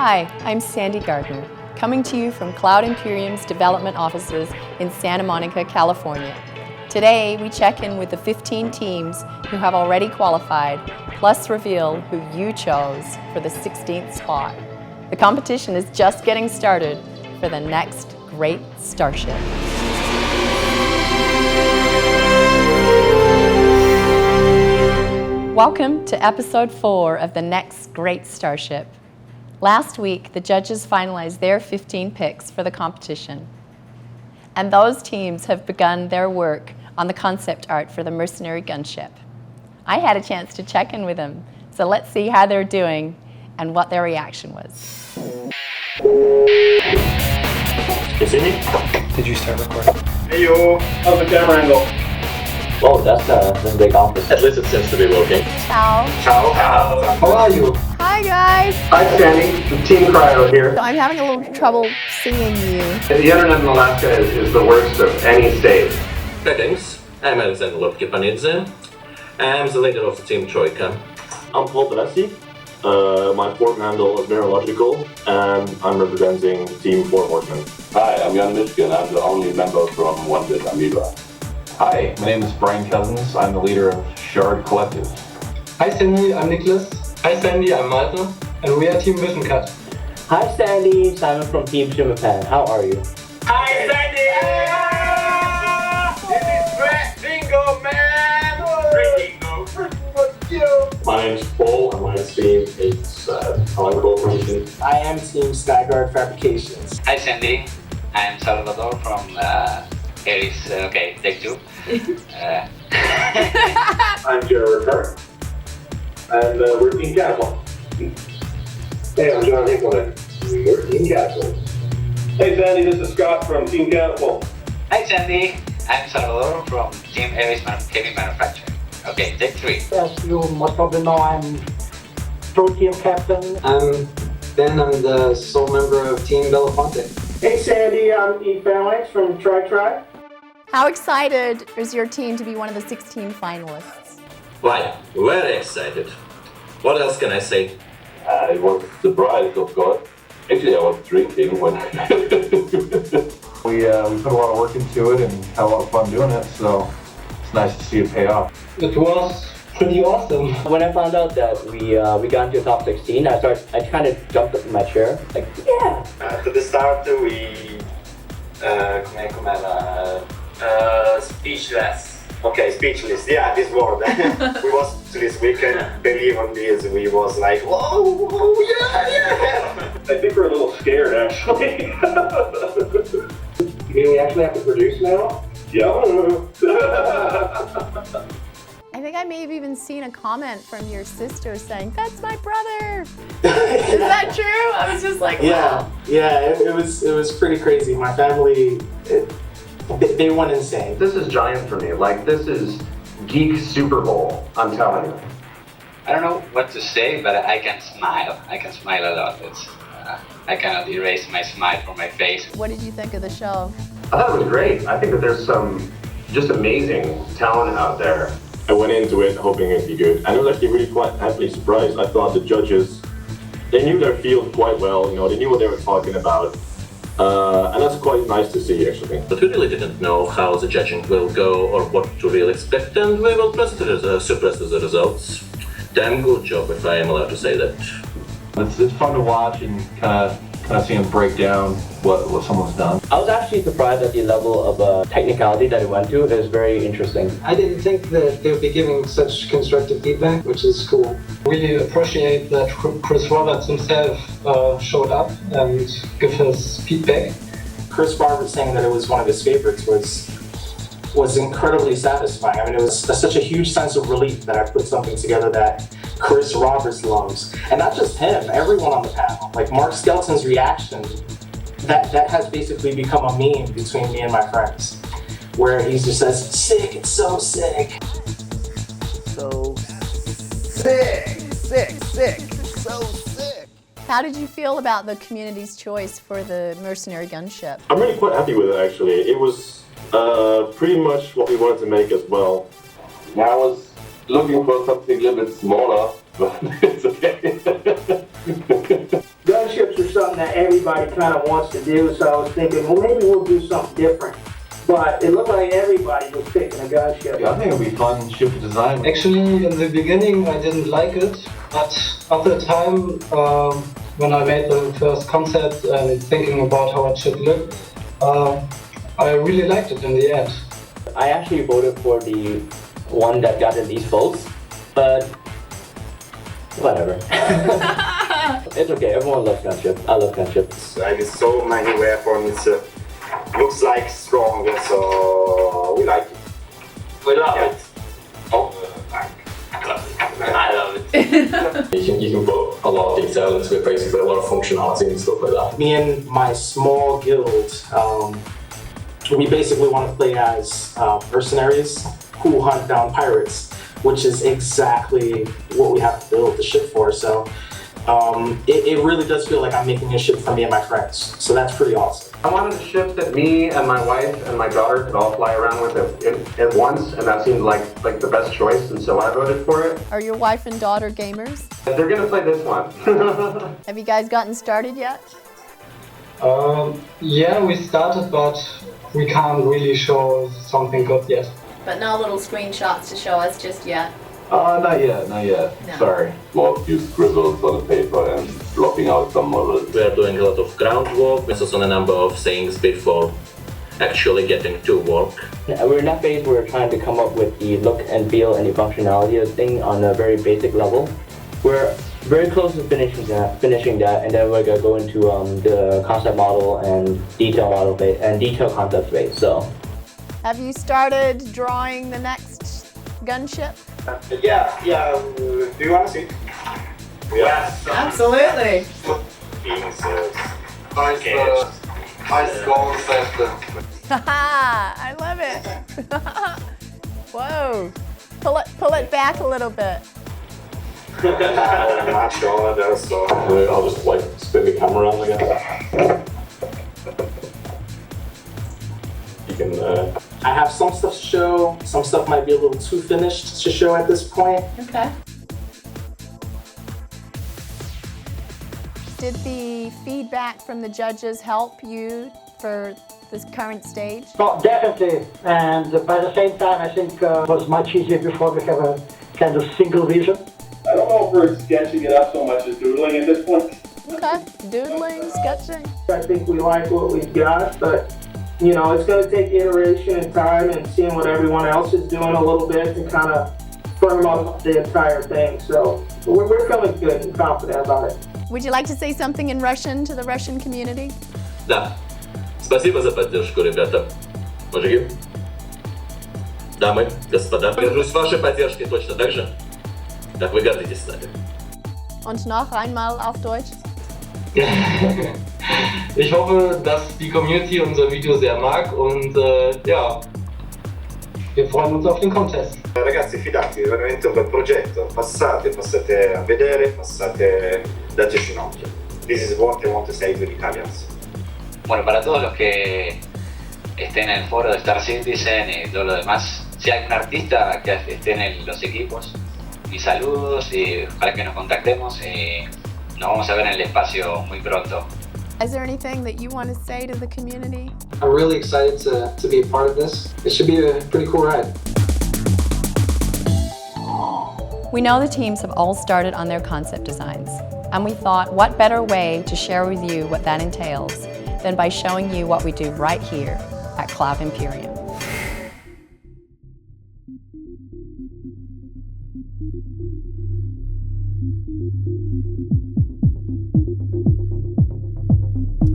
Hi, I'm Sandy Gardner, coming to you from Cloud Imperium's development offices in Santa Monica, California. Today, we check in with the 15 teams who have already qualified, plus reveal who you chose for the 16th spot. The competition is just getting started for the Next Great Starship. Welcome to episode 4 of the Next Great Starship. Last week, the judges finalized their 15 picks for the competition. And those teams have begun their work on the concept art for the mercenary gunship. I had a chance to check in with them, so let's see how they're doing and what their reaction was. You see me? Did you start recording? Hey yo, how's the camera angle? Oh, that's a big office. At least it seems to be working. Ciao. Ciao. How are you? Hi guys. Hi Sandy, the team cryo here. So I'm having a little trouble seeing you. The internet in Alaska is the worst of any state. Greetings, I'm Alexander Lopkipanidze. I'm the leader of the Team Troika. I'm Paul Brassi. My form handle is neurological, and I'm representing Team Four Horsemen. Hi, I'm Jan Michigan. I'm the only member from One Bit Amoeba. Hi, my name is Brian Cousins. I'm the leader of Shard Collective. Hi Sandy, I'm Nicholas. Hi Sandy, I'm Malte. And we are Team Vision Cut. Hi Sandy, Simon from Team Shimapan. How are you? Hi Sandy! This is Brett Dingo, man! Brett Dingo. My name's Paul, and my team is Talent Corporation. I am Team Skyguard Fabrications. Hi Sandy, I'm Salvador from Aries, okay, take two. I'm Jared Ricard, and we're Team Catapult. Hey, I'm John Hinkleman. We're Team Catapult. Hey Sandy, this is Scott from Team Catapult. Hi Sandy, I'm Salvador from Team Aries Heavy Manufacturing. Okay, take three. As you most probably know, I'm Pro Team Captain. I'm Ben, I'm the sole member of Team Belafonte. Hey Sandy, I'm E. Phalanx from Tri. How excited is your team to be one of the 16 finalists? Why, very excited. What else can I say? I was surprised, of course. Actually, I was drinking when We put a lot of work into it and had a lot of fun doing it, so it's nice to see it pay off. It was pretty awesome. When I found out that we got into the top 16, I kind of jumped up in my chair. Like, yeah! To the start, we... speechless. Okay, speechless. Yeah, this word. We was to this weekend, believe on this, we was like, whoa, yeah. I think we're a little scared, actually. You mean we actually have to produce now? Yeah. I think I may have even seen a comment from your sister saying, "That's my brother." Is that true? I was just like, wow. Yeah, it was pretty crazy. My family, they went insane. This is giant for me. Like, this is geek Super Bowl, I'm telling you. I don't know what to say, but I can smile. I can smile a lot. I cannot erase my smile from my face. What did you think of the show? I thought it was great. I think that there's some just amazing talent out there. I went into it hoping it'd be good, and I was actually really quite happily surprised. I thought the judges, they knew their field quite well. You know, they knew what they were talking about, and that's quite nice to see, actually. But we really didn't know how the judging will go or what to really expect, and we will present the results. Damn good job, if I am allowed to say that. It's fun to watch and kind of see them break down what someone's done. I was actually surprised at the level of technicality that it went to. It was very interesting. I didn't think that they would be giving such constructive feedback, which is cool. Really appreciate that Chris Roberts himself showed up and gave his feedback. Chris Barber saying that it was one of his favorites was incredibly satisfying. I mean, it was such a huge sense of relief that I put something together that Chris Roberts loves. And not just him, everyone on the panel. Like Mark Skelton's reaction, that has basically become a meme between me and my friends, where he just says, "Sick, it's so sick." So sick, so sick. How did you feel about the community's choice for the mercenary gunship? I'm really quite happy with it, actually. It was pretty much what we wanted to make as well. I was looking for something a little bit smaller, but it's okay. Yeah, gunships are something that everybody kind of wants to do, so I was thinking, well, maybe we'll do something different. But it looked like everybody was picking a gunship. Yeah, I think it'll be fun ship to design. Actually, in the beginning, I didn't like it, but after a time, when I made the first concept and thinking about how it should look, I really liked it in the end. I actually voted for the one that got the least votes, but whatever. It's okay, everyone loves gunship. I love gunships. I mean, so many weapons. Looks like strong, so we like it. We love Yeah. it. Oh, I love it. You can put a lot of detail into it, basically a lot of functionality and stuff like that. Me and my small guild, we basically want to play as mercenaries who hunt down pirates, which is exactly what we have to build the ship for. So it really does feel like I'm making a ship for me and my friends. So that's pretty awesome. I wanted a ship that me and my wife and my daughter could all fly around with at once, and that seemed like the best choice, and so I voted for it. Are your wife and daughter gamers? They're gonna play this one. Have you guys gotten started yet? Yeah, we started, but we can't really show something good yet. But no little screenshots to show us just yet. Not yet. No. Sorry. More few scribbles on the paper and blocking out some models. We are doing a lot of groundwork, also on a number of things before actually getting to work. We're in that phase where we're trying to come up with the look and feel and the functionality of the thing on a very basic level. We're very close to finishing that, and then we're gonna go into the concept model and detail model phase and detail concept phase. So, Have you started drawing the next gunship? Yeah. Do you want to see? Yes. Absolutely. Things, Nice concept. Haha, I love it. Whoa. Pull it back a little bit. much order, so I'll just like spin the camera around again. You can. I have some stuff to show, some stuff might be a little too finished to show at this point. Okay. Did the feedback from the judges help you for this current stage? Well, definitely, and by the same time, I think it was much easier before we have a kind of single vision. I don't know if we're sketching it up so much as doodling at this point. Okay, doodling, sketching. I think we like what we've got, but you know, it's going to take iteration and time and seeing what everyone else is doing a little bit to kind of firm up the entire thing. So we're feeling good and confident about it. Would you like to say something in Russian to the Russian community? Да. Спасибо за поддержку, ребята. Мужики, дамы, господа, горжусь вашей поддержкой точно так же, как вы гордитесь с нами. Und noch einmal auf Deutsch. Ich hoffe, dass die Community unser Video sehr mag und ja, wir freuen uns auf den Contest. Ragazzi, fidatevi, è veramente un bel progetto. Passate a vedere, dateci un occhio. This is what I want to say to the Italians. Bueno, para todos los que estén en el foro de Star Citizen y todo lo demás, si hay algún artista que esté en los equipos, mis saludos y para que nos contactemos y nos vamos a ver en el espacio muy pronto. Is there anything that you want to say to the community? I'm really excited to be a part of this. It should be a pretty cool ride. We know the teams have all started on their concept designs, and we thought what better way to share with you what that entails than by showing you what we do right here at Cloud Imperium.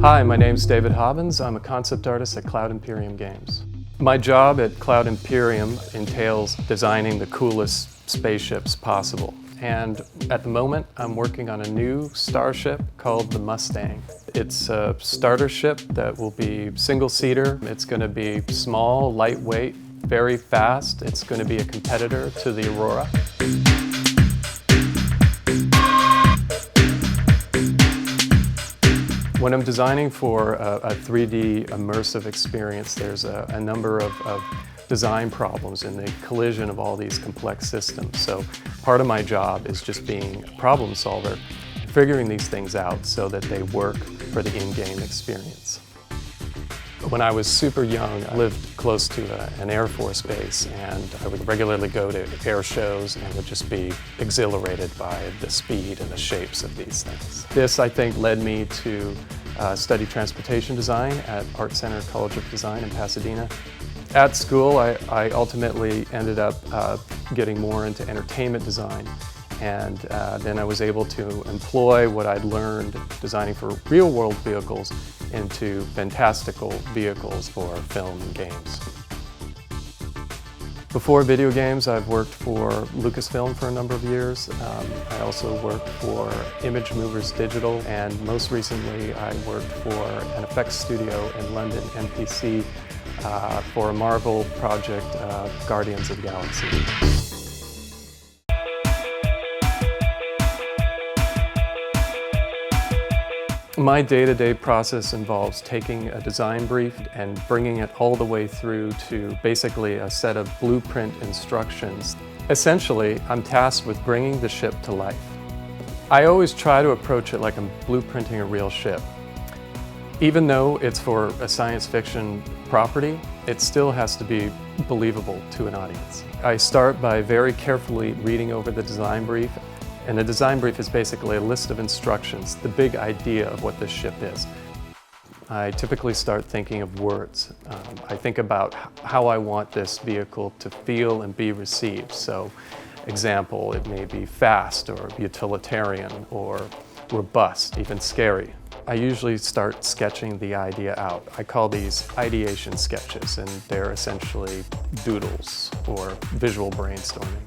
Hi, my name's David Hobbins. I'm a concept artist at Cloud Imperium Games. My job at Cloud Imperium entails designing the coolest spaceships possible. And at the moment, I'm working on a new starship called the Mustang. It's a starter ship that will be single-seater. It's going to be small, lightweight, very fast. It's going to be a competitor to the Aurora. When I'm designing for a 3D immersive experience, there's a number of design problems in the collision of all these complex systems. So part of my job is just being a problem solver, figuring these things out so that they work for the in-game experience. When I was super young, I lived close to an Air Force base, and I would regularly go to air shows and would just be exhilarated by the speed and the shapes of these things. This, I think, led me to study transportation design at Art Center College of Design in Pasadena. At school, I ultimately ended up getting more into entertainment design, and then I was able to employ what I'd learned designing for real-world vehicles into fantastical vehicles for film and games. Before video games, I've worked for Lucasfilm for a number of years. I also worked for Image Movers Digital, and most recently I worked for an effects studio in London, MPC, for a Marvel project, Guardians of the Galaxy. My day-to-day process involves taking a design brief and bringing it all the way through to basically a set of blueprint instructions. Essentially, I'm tasked with bringing the ship to life. I always try to approach it like I'm blueprinting a real ship. Even though it's for a science fiction property, it still has to be believable to an audience. I start by very carefully reading over the design brief. And the design brief is basically a list of instructions, the big idea of what this ship is. I typically start thinking of words. I think about how I want this vehicle to feel and be received. So, example, it may be fast or utilitarian or robust, even scary. I usually start sketching the idea out. I call these ideation sketches, and they're essentially doodles or visual brainstorming.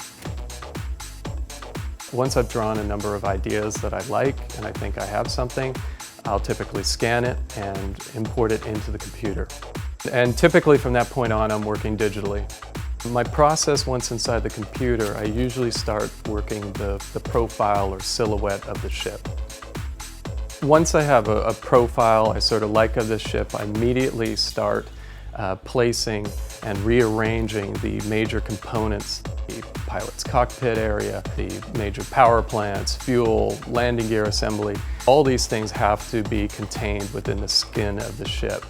Once I've drawn a number of ideas that I like and I think I have something, I'll typically scan it and import it into the computer. And typically from that point on, I'm working digitally. My process once inside the computer, I usually start working the profile or silhouette of the ship. Once I have a profile I sort of like of the ship, I immediately start placing and rearranging the major components. The pilot's cockpit area, the major power plants, fuel, landing gear assembly. All these things have to be contained within the skin of the ship.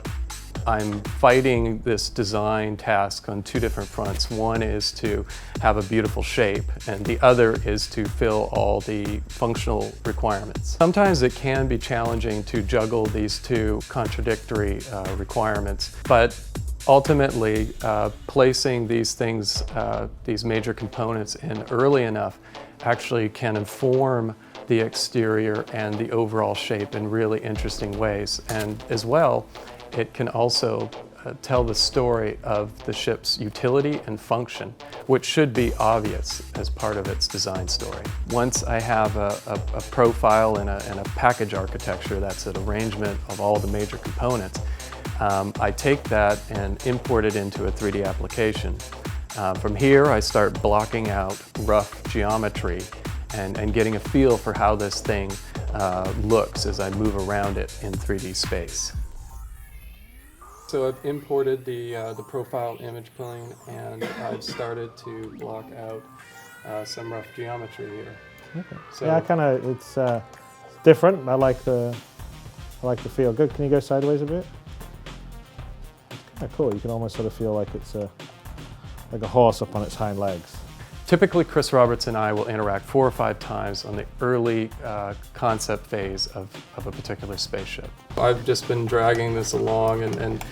I'm fighting this design task on two different fronts. One is to have a beautiful shape, and the other is to fill all the functional requirements. Sometimes it can be challenging to juggle these two contradictory requirements, but ultimately, placing these things, these major components in early enough actually can inform the exterior and the overall shape in really interesting ways. And as well, it can also tell the story of the ship's utility and function, which should be obvious as part of its design story. Once I have a profile and a package architecture, that's an arrangement of all the major components, I take that and import it into a 3D application. From here, I start blocking out rough geometry and getting a feel for how this thing looks as I move around it in 3D space. So I've imported the profile image plane, and I've started to block out some rough geometry here. Okay. So, yeah, it's different. I like the feel. Good. Can you go sideways a bit? Oh, cool. You can almost sort of feel like it's like a horse up on its hind legs. Typically, Chris Roberts and I will interact 4 or 5 times on the early concept phase of a particular spaceship. I've just been dragging this along and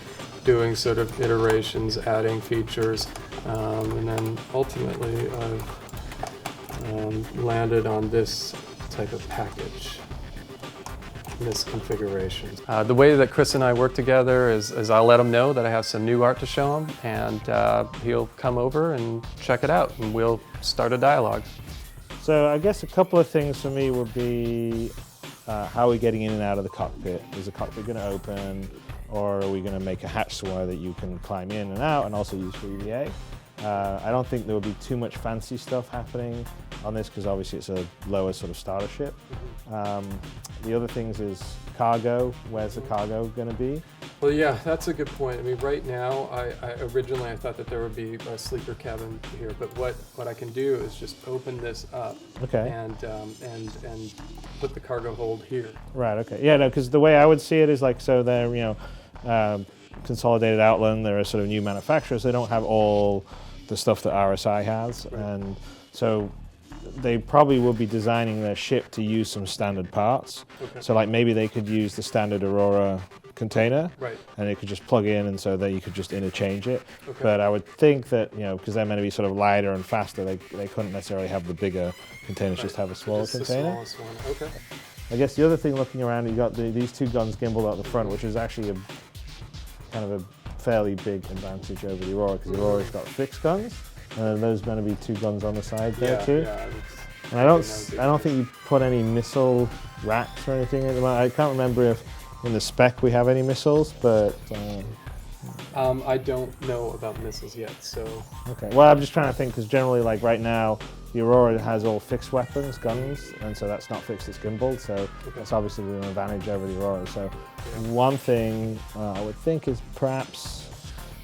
doing sort of iterations, adding features, and then ultimately I've landed on this type of package. This configuration. The way that Chris and I work together is I'll let him know that I have some new art to show him, and he'll come over and check it out, and we'll start a dialogue. So I guess a couple of things for me would be how are we getting in and out of the cockpit? Is the cockpit going to open, or are we going to make a hatch somewhere that you can climb in and out and also use for EVA? I don't think there will be too much fancy stuff happening on this because obviously it's a lower sort of starter ship. The other things is cargo. Where's the cargo going to be? Well, yeah, that's a good point. I mean, right now, originally I thought that there would be a sleeper cabin here, but what I can do is just open this up and put the cargo hold here. Right. Okay. Yeah. No, because the way I would see it is like, so they're Consolidated Outland. They're a sort of new manufacturer, so they don't have all the stuff that RSI has, and so they probably will be designing their ship to use some standard parts. So like maybe they could use the standard Aurora container, and they could just plug in, and so that you could just interchange it. But I would think that, because they're meant to be sort of lighter and faster, they couldn't necessarily have the bigger containers, just have a smaller container. The smallest one. Okay. I guess the other thing looking around, you got these two guns gimbaled out the front, which is actually a kind of a fairly big advantage over the Aurora, because the Aurora's got fixed guns, and there's going to be two guns on the side there too. Yeah, and I don't think you put any missile racks or anything in them. I can't remember if in the spec we have any missiles, but I don't know about missiles yet. So okay. Well, I'm just trying to think, because generally, like right now, the Aurora has all fixed weapons, guns, and so that's not fixed, it's gimbaled, so that's obviously an advantage over the Aurora. So one thing I would think is perhaps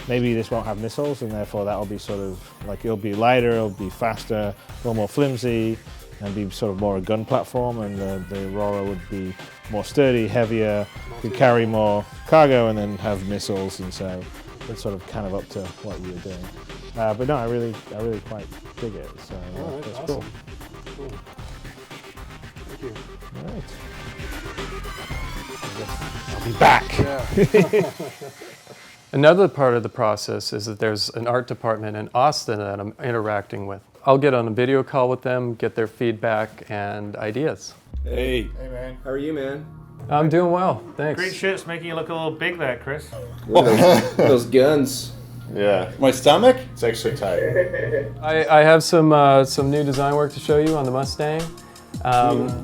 maybe this won't have missiles, and therefore that'll be sort of like, it'll be lighter, it'll be faster, a little more flimsy, and be sort of more a gun platform, and the Aurora would be more sturdy, heavier, could carry more cargo, and then have missiles, and so it's sort of kind of up to what you're doing. But no, I really quite dig it. So that's awesome. Cool. Thank you. All right. I'll be back. Yeah. Another part of the process is that there's an art department in Austin that I'm interacting with. I'll get on a video call with them, get their feedback and ideas. Hey. Hey, man. How are you, man? I'm doing well, thanks. Great shit's making you look a little big there, Chris. Those guns. Yeah. My stomach? It's actually tight. I have some new design work to show you on the Mustang.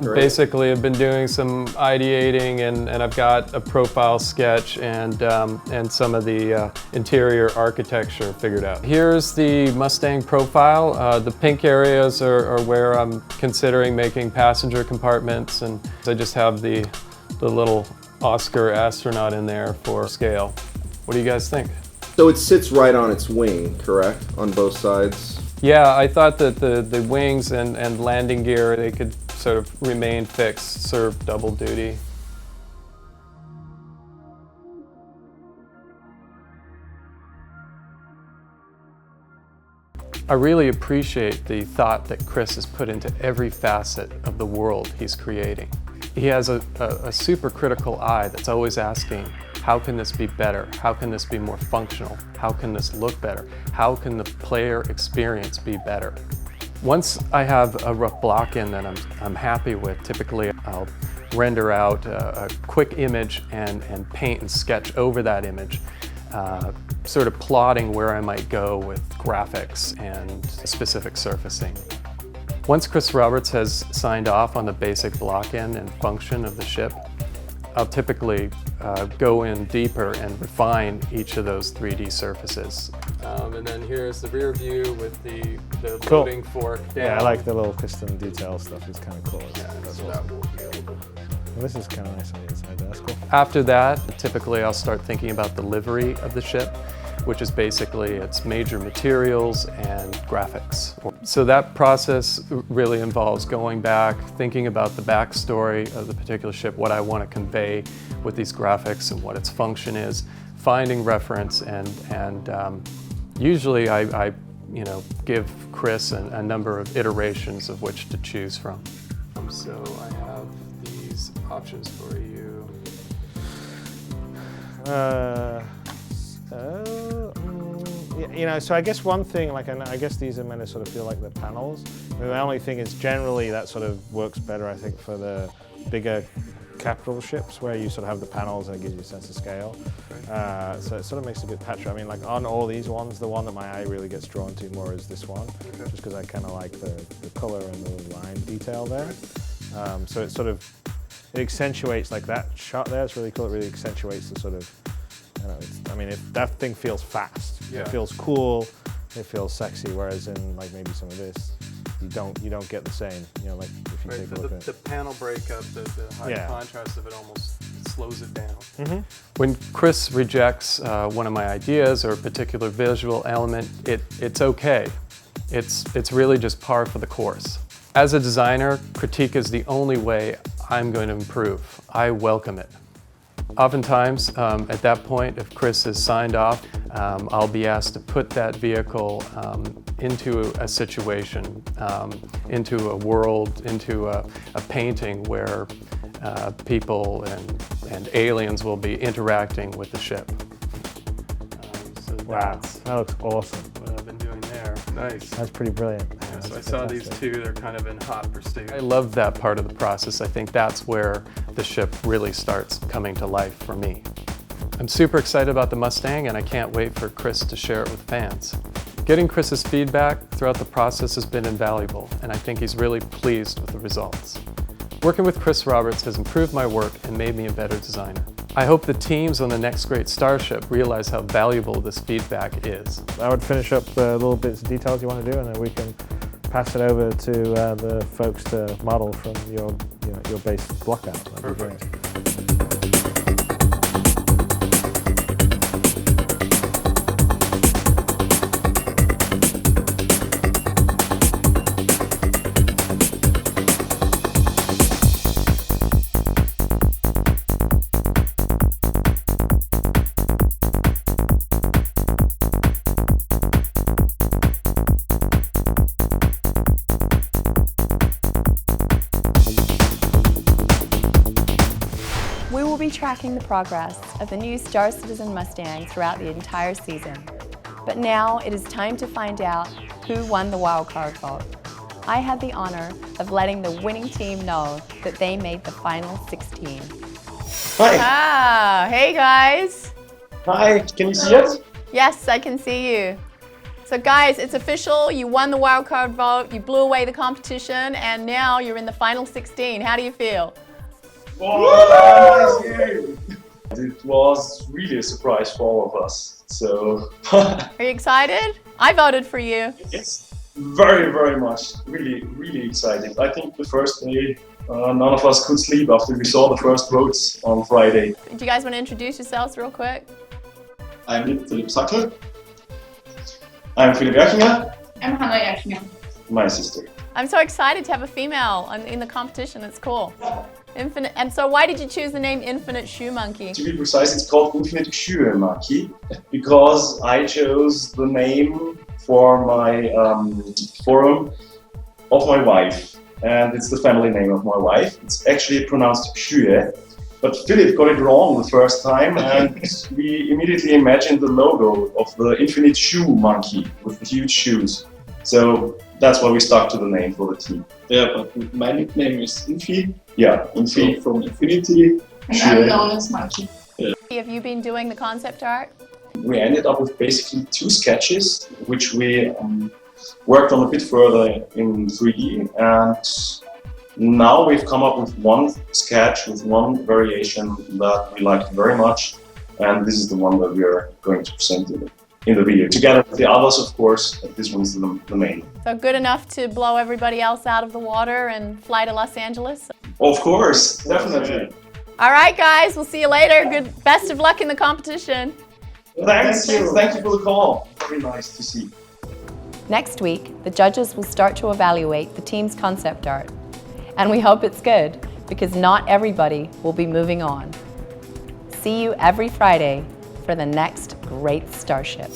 Basically, I've been doing some ideating, and I've got a profile sketch and some of the interior architecture figured out. Here's the Mustang profile. The pink areas are where I'm considering making passenger compartments, and I just have the little Oscar astronaut in there for scale. What do you guys think? So it sits right on its wing, correct? On both sides? Yeah, I thought that the wings and landing gear, they could sort of remain fixed, serve double duty. I really appreciate the thought that Chris has put into every facet of the world he's creating. He has a super critical eye that's always asking, how can this be better? How can this be more functional? How can this look better? How can the player experience be better? Once I have a rough block in that I'm happy with, typically I'll render out a quick image and paint and sketch over that image, sort of plotting where I might go with graphics and specific surfacing. Once Chris Roberts has signed off on the basic block end and function of the ship, I'll typically go in deeper and refine each of those 3D surfaces. And then here's the rear view with the cool. loading fork down. Yeah, I like the little piston detail stuff. It's kind of cool. Yeah, that's so awesome. that will be able to... Well, this is kind of nice on the inside. That's cool. After that, typically I'll start thinking about the livery of the ship, which is basically its major materials and graphics. So that process really involves going back, thinking about the backstory of the particular ship, what I want to convey with these graphics and what its function is, finding reference, and usually I give Chris a number of iterations of which to choose from. So I have these options for you. So I guess one thing, like, I guess these are meant to sort of feel like the panels. And the only thing is generally that sort of works better, I think, for the bigger capital ships where you sort of have the panels and it gives you a sense of scale. So it sort of makes it a bit patchy. I mean, like on all these ones, the one that my eye really gets drawn to more is this one, just because I kind of like the color and the line detail there. So it sort of, it accentuates, like that shot there, it's really cool. It really accentuates the sort of, if that thing feels fast. Yeah. It feels cool. it feels sexy, whereas in like maybe some of this, you don't get the same. You know, like if you take a look at the panel breakup, the high Yeah. contrast of it almost slows it down. Mhm. When Chris rejects one of my ideas or a particular visual element, it's okay. It's really just par for the course. As a designer, critique is the only way I'm going to improve. I welcome it. Oftentimes, at that point, if Chris has signed off, I'll be asked to put that vehicle into a situation, into a world, into a painting where people and aliens will be interacting with the ship. Wow, that looks awesome. What I've been doing there. Nice. That's pretty brilliant. Yeah, so I That's saw these fantastic. two, they're kind of in hot pursuit. I love that part of the process. I think that's where the ship really starts coming to life for me. I'm super excited about the Mustang and I can't wait for Chris to share it with fans. Getting Chris's feedback throughout the process has been invaluable and I think he's really pleased with the results. Working with Chris Roberts has improved my work and made me a better designer. I hope the teams on the Next Great Starship realize how valuable this feedback is. I would finish up the little bits of details you want to do, and then we can pass it over to the folks to model from your base block out. That'd be great. We will be tracking the progress of the new Star Citizen Mustang throughout the entire season. But now it is time to find out who won the wildcard vote. I had the honor of letting the winning team know that they made the final 16. Hi. Ah, hey guys. Hi, can you see us? Yes, I can see you. So guys, it's official, you won the wildcard vote, you blew away the competition, and now you're in the final 16. How do you feel? Oh, nice game! It was really a surprise for all of us. So Are you excited? I voted for you. it's very, very much, really excited. I think the first day, none of us could sleep after we saw the first votes on Friday. Do you guys want to introduce yourselves real quick? I'm Philipp Sackler. I'm Philipp Erchinger, I'm Hannah Erchinger. my sister. I'm so excited to have a female in the competition. It's cool. Infinite. And so why did you choose the name Infinite Shoe Monkey? To be precise, it's called Infinite Shoe Monkey because I chose the name for my forum of my wife, and it's the family name of my wife. It's actually pronounced Schuhe, but Philip got it wrong the first time, and we immediately imagined the logo of the Infinite Shoe Monkey with the huge shoes. So that's why we stuck to the name for the team. Yeah, but my nickname is Infi. Yeah, Infi from Infinity. And I'm known as Monkey. Yeah. Have you been doing the concept art? We ended up with basically 2 sketches, which we worked on a bit further in 3D, and now we've come up with 1 sketch with 1 variation that we liked very much, and this is the one that we are going to present in the video, together with the others, of course. This one's the main. So good enough to blow everybody else out of the water and fly to Los Angeles? Of course, definitely. All right, guys, we'll see you later. Best of luck in the competition. Thank you for the call. Very nice to see. Next week, the judges will start to evaluate the team's concept art. And we hope it's good, because not everybody will be moving on. See you every Friday for the Next Great Starship.